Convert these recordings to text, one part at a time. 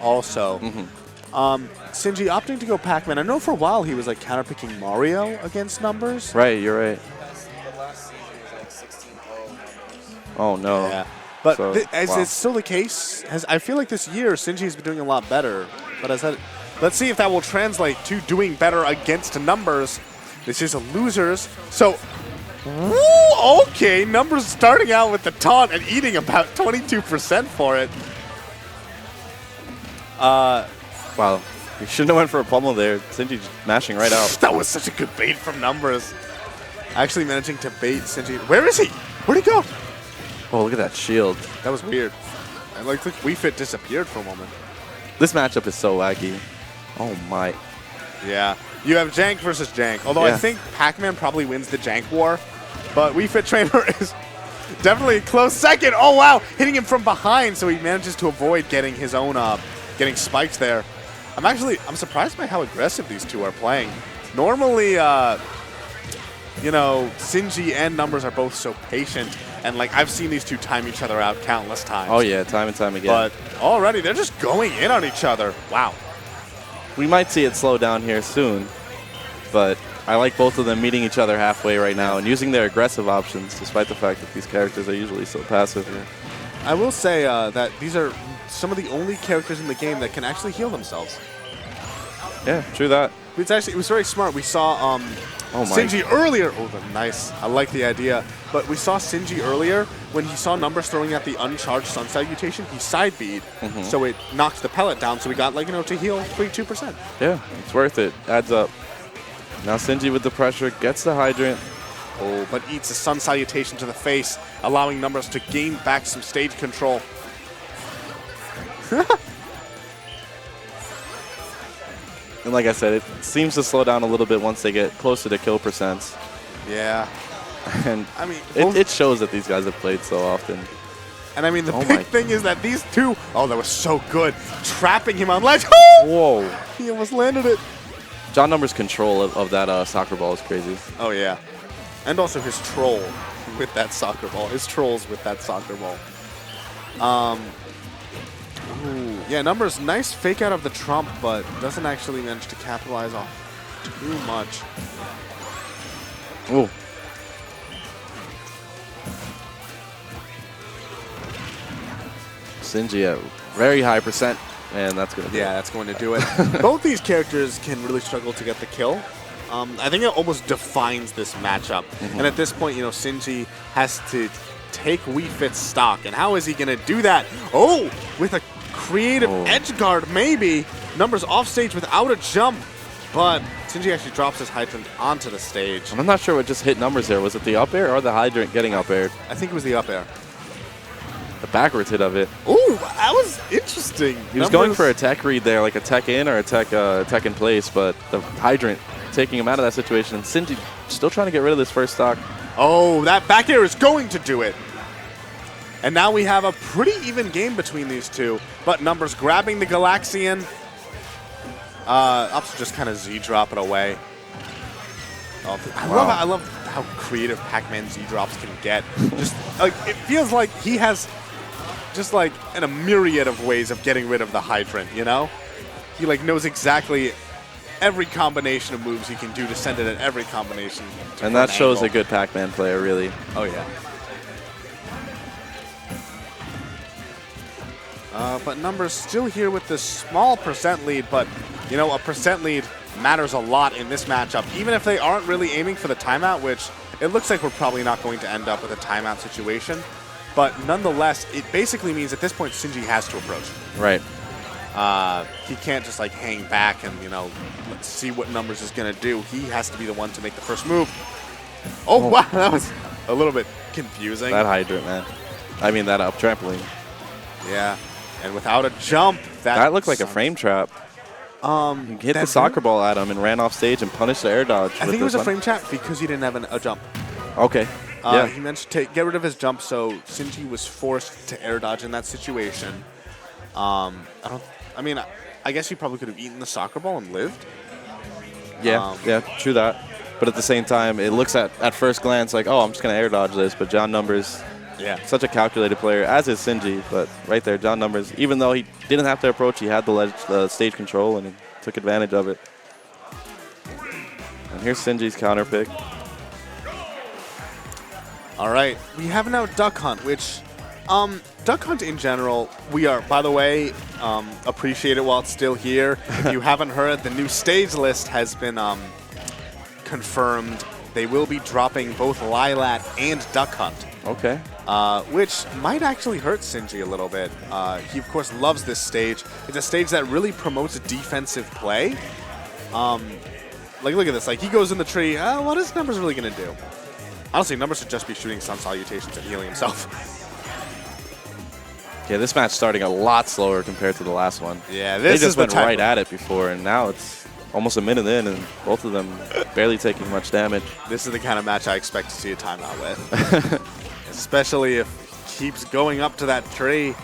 also. Sinji opting to go Pac-Man. I know for a while he was like counterpicking Mario against numbers. Right, you're right. The last season was like 16-0 numbers. Oh, no. Yeah. But So, as wow. it's still the case, I feel like this year Sinji's been doing a lot better. But let's see if that will translate to doing better against numbers. This is a losers. So, woo, okay, numbers starting out with the taunt and eating about 22% for it. Wow. You shouldn't have went for a pummel there. Sinji just mashing right out. That was such a good bait from numbers. Actually managing to bait Sinji. Where is he? Where'd he go? Oh, look at that shield. That was weird. And like Wii Fit disappeared for a moment. This matchup is so wacky. Oh, my. Yeah. You have Jank versus Jank. Although I Yeah. think Pac-Man probably wins the Jank war. But Wii Fit Trainer is definitely a close second. Oh, wow. Hitting him from behind, so he manages to avoid getting his own, getting spikes there. I'm surprised by how aggressive these two are playing. Normally, you know, Sinji and Numbers are both so patient. And, like, I've seen these two time each other out countless times. Oh, yeah, time and time again. But already, they're just going in on each other. Wow. We might see it slow down here soon, but I like both of them meeting each other halfway right now and using their aggressive options, despite the fact that these characters are usually so passive. I will say that these are some of the only characters in the game that can actually heal themselves. Yeah, true that. It was very smart. We saw Oh my. Sinji earlier. Oh, nice. I like the idea. But we saw Sinji earlier when he saw Numbers throwing out the uncharged Sun Salutation. He side B'd, so it knocked the pellet down. So we got, like, you know, to heal 32%. Yeah, it's worth it. Adds up. Now Sinji with the pressure gets the hydrant. Oh, but eats a Sun Salutation to the face, allowing Numbers to gain back some stage control. And like I said, it seems to slow down a little bit once they get closer to kill percents. Yeah. And I mean, it shows that these guys have played so often. And I mean, the Oh big my. thing is that these two, oh, that was so good. Trapping him on ledge. Whoa. He almost landed it. John Numbers' control of that soccer ball is crazy. Oh, yeah. And also his troll with that soccer ball. His trolls with that soccer ball. Ooh. Yeah, Numbers, nice fake out of the trump, but doesn't actually manage to capitalize on too much. Ooh. Sinji at very high percent, and that's going to do Yeah, that's going to do it. Both these characters can really struggle to get the kill. I think it almost defines this matchup. And at this point, you know, Sinji has to take Wii Fit's stock. And how is he going to do that? Oh, with a creative edge guard, maybe. Numbers off stage without a jump. But Sinji actually drops his hydrant onto the stage. I'm not sure what just hit Numbers there. Was it the up air or the hydrant getting up aired? I think it was the up air. The backwards hit of it. Ooh, that was interesting. He was going for a tech read there, like a tech in or a tech in place, but the hydrant taking him out of that situation. And Sinji still trying to get rid of this first stock. Oh, that back air is going to do it. And now we have a pretty even game between these two. But Numbers grabbing the Galaxian. Ups just kind of Z-drop it away. Oh, I love how creative Pac-Man Z-drops can get. Just like it feels like he has just like a myriad of ways of getting rid of the hydrant, you know? He like knows exactly every combination of moves he can do to send it at every combination. And that shows a good Pac-Man player, really. Oh, yeah. But Numbers still here with this small percent lead, but, you know, a percent lead matters a lot in this matchup. Even if they aren't really aiming for the timeout, which it looks like we're probably not going to end up with a timeout situation. But nonetheless, it basically means at this point, Sinji has to approach. Right. He can't just, like, hang back and, you know, let's see what Numbers is going to do. He has to be the one to make the first move. Oh, wow, that was a little bit confusing. That hydrant, man. I mean, that up trampoline. Yeah. And without a jump, that looked like a frame trap. He hit the soccer ball at him and ran off stage and punished the air dodge. I think it was a frame trap because he didn't have a jump. Okay. Yeah. He managed to get rid of his jump, so Sinji was forced to air dodge in that situation. I guess he probably could have eaten the soccer ball and lived. Yeah, yeah, true that. But at the same time, it looks at first glance like, oh, I'm just going to air dodge this. But John Numbers Yeah. Such a calculated player, as is Sinji. But right there, John Numbers, even though he didn't have to approach, he had the stage control and he took advantage of it. And here's Sinji's counter pick. All right, we have now Duck Hunt, which, Duck Hunt in general, we are, by the way, appreciate it while it's still here. If you haven't heard, the new stage list has been confirmed. They will be dropping both Lilat and Duck Hunt. Okay. Which might actually hurt Sinji a little bit. He, of course, loves this stage. It's a stage that really promotes defensive play. Like, look at this. Like, he goes in the tree. What is Numbers really going to do? Honestly, Numbers should just be shooting Sun Salutations and healing himself. Yeah, this match starting a lot slower compared to the last one. Yeah, this they just is the went type right at it before, and now it's almost a minute in, and both of them barely taking much damage. This is the kind of match I expect to see a timeout with. Especially if he keeps going up to that tree.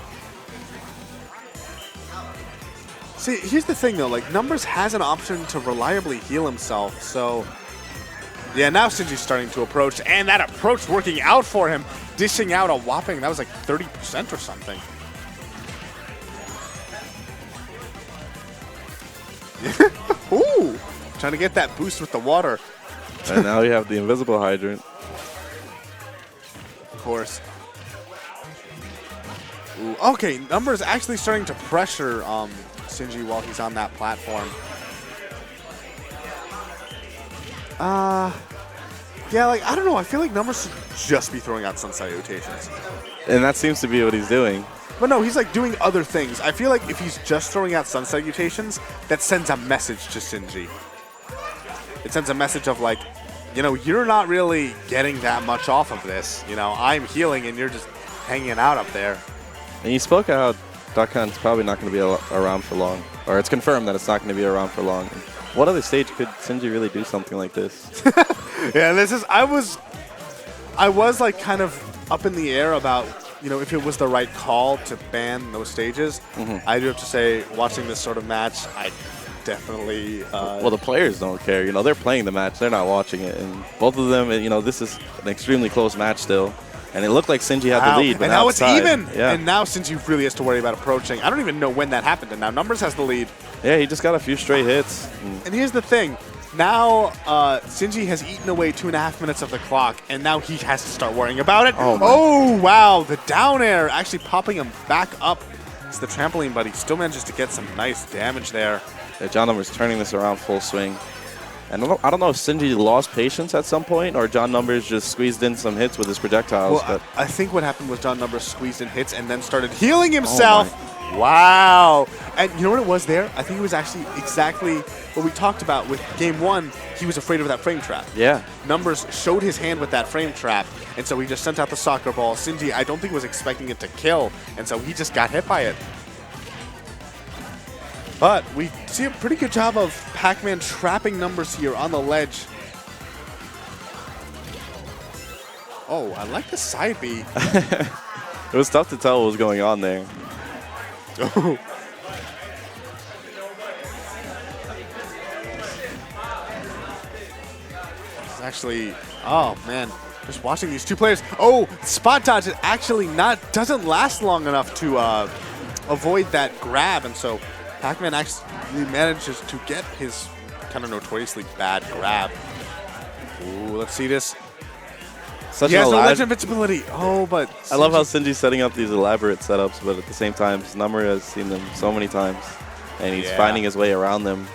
See, here's the thing, though. Like, Numbers has an option to reliably heal himself, so... Yeah, now Sinji's starting to approach, and that approach working out for him, dishing out a whopping, that was like 30% or something. Ooh, trying to get that boost with the water. And now we have the invisible hydrant. Of course. Ooh, okay, Numbers actually starting to pressure Sinji while he's on that platform. Yeah, like, I don't know. I feel like Numbers should just be throwing out Sun Salutations. And that seems to be what he's doing. But no, he's like doing other things. I feel like if he's just throwing out Sun Salutations, that sends a message to Sinji. It sends a message of like, you know, you're not really getting that much off of this. You know, I'm healing and you're just hanging out up there. And you spoke how Duck Hunt's probably not going to be around for long. Or it's confirmed that it's not going to be around for long. What other stage could Sinji really do something like this? Yeah, this is, I was like kind of up in the air about, you know, if it was the right call to ban those stages. I do have to say, watching this sort of match, I definitely... well, the players don't care. You know, they're playing the match. They're not watching it. And both of them, you know, this is an extremely close match still. And it looked like Sinji had the lead, but and now it's tied. even. Yeah. And now Sinji really has to worry about approaching. I don't even know when that happened, and now Numbers has the lead. Yeah, he just got a few straight hits. And here's the thing. Now Sinji has eaten away 2.5 minutes of the clock, and now he has to start worrying about it. Oh, wow. The down air actually popping him back up to the trampoline, but he still manages to get some nice damage there. Yeah, John Numbers turning this around full swing. And I don't know if Sinji lost patience at some point or John Numbers just squeezed in some hits with his projectiles. Well, but I think what happened was John Numbers squeezed in hits and then started healing himself. Wow. And you know what it was there? I think it was actually exactly what we talked about with Game 1. He was afraid of that frame trap. Yeah. Numbers showed his hand with that frame trap, and so he just sent out the soccer ball. Sinji, I don't think, was expecting it to kill, and so he just got hit by it. But we see a pretty good job of Pac-Man trapping Numbers here on the ledge. Oh, I like the side B. It was tough to tell what was going on there. Oh. It's actually, oh man, just watching these two players. Oh, spot dodge is actually doesn't last long enough to avoid that grab, and so Pac-Man actually manages to get his kind of notoriously bad grab. Ooh, let's see this. Such He an has no elaborate ledge invincibility. Oh, but I love how Sinji's setting up these elaborate setups, but at the same time, Number has seen them so many times, and he's finding his way around them.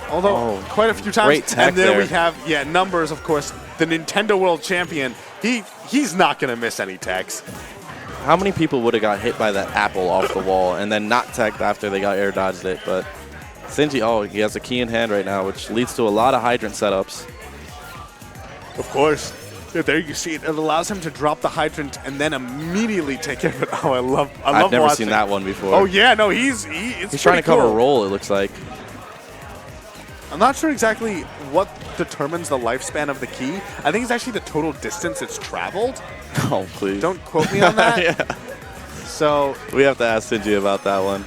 Although quite a few times. Great tech and there there. we have, Numbers, of course, the Nintendo World Champion. He's not going to miss any techs. How many people would have got hit by that apple off the wall and then not teched after they got air dodged it? But Sinji, he has a key in hand right now, which leads to a lot of hydrant setups. Of course. Yeah, there you see it. It allows him to drop the hydrant and then immediately take care of it. Oh, I love I've never watching. seen that one before. Oh yeah, no, he's trying to cover a roll, it looks like. I'm not sure exactly what determines the lifespan of the key. I think it's actually the total distance it's traveled. Oh, please. Don't quote me on that. Yeah. So we have to ask Sinji about that one.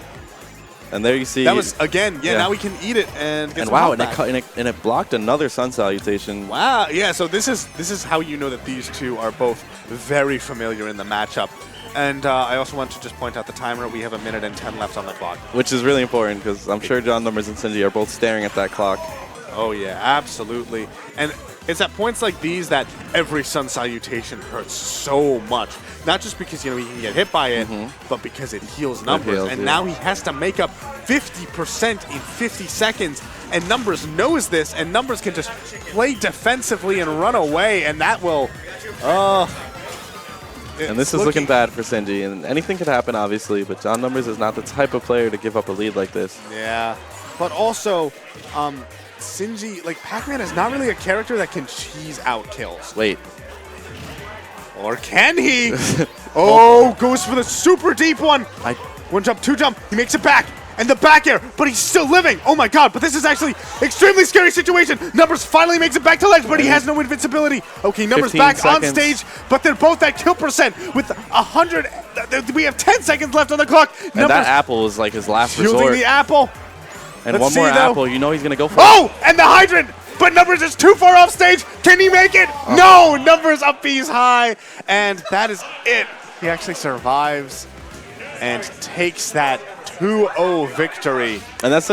And there you see. That was, again, now we can eat it and get and some wow, health and back. it blocked another Sun Salutation. Wow, yeah, so this is how you know that these two are both very familiar in the matchup. And I also want to just point out the timer. We have 1 minute and 10 left on the clock. Which is really important because I'm sure John Numbers and Sinji are both staring at that clock. Oh, yeah, absolutely. And it's at points like these that every Sun Salutation hurts so much. Not just because, you know, he can get hit by it, but because it heals Numbers. heals, and yeah. now he has to make up 50% in 50 seconds. And Numbers knows this, and Numbers can just play defensively and run away, and that will... And this is looking bad for Sinji. And anything could happen, obviously, but John Numbers is not the type of player to give up a lead like this. Yeah, but also, Sinji, like, Pac-Man is not really a character that can cheese out kills. Wait. Or can he? Oh, goes for the super deep one. 1 jump, 2 jump, he makes it back. And the back air, but he's still living. Oh my god, but this is actually extremely scary situation. Numbers finally makes it back to ledge, but he has no invincibility. Okay, Numbers 15 back seconds. on stage, but they're both at kill percent with 100. We have 10 seconds left on the clock. And that apple was like his last shielding resort. the apple. And Let's one more see, though. apple, you know he's going to go for Oh, and the hydrant! But Numbers is too far off stage. Can he make it? No, Numbers up B's high. And that is it. He actually survives and takes that 2-0 victory. And that's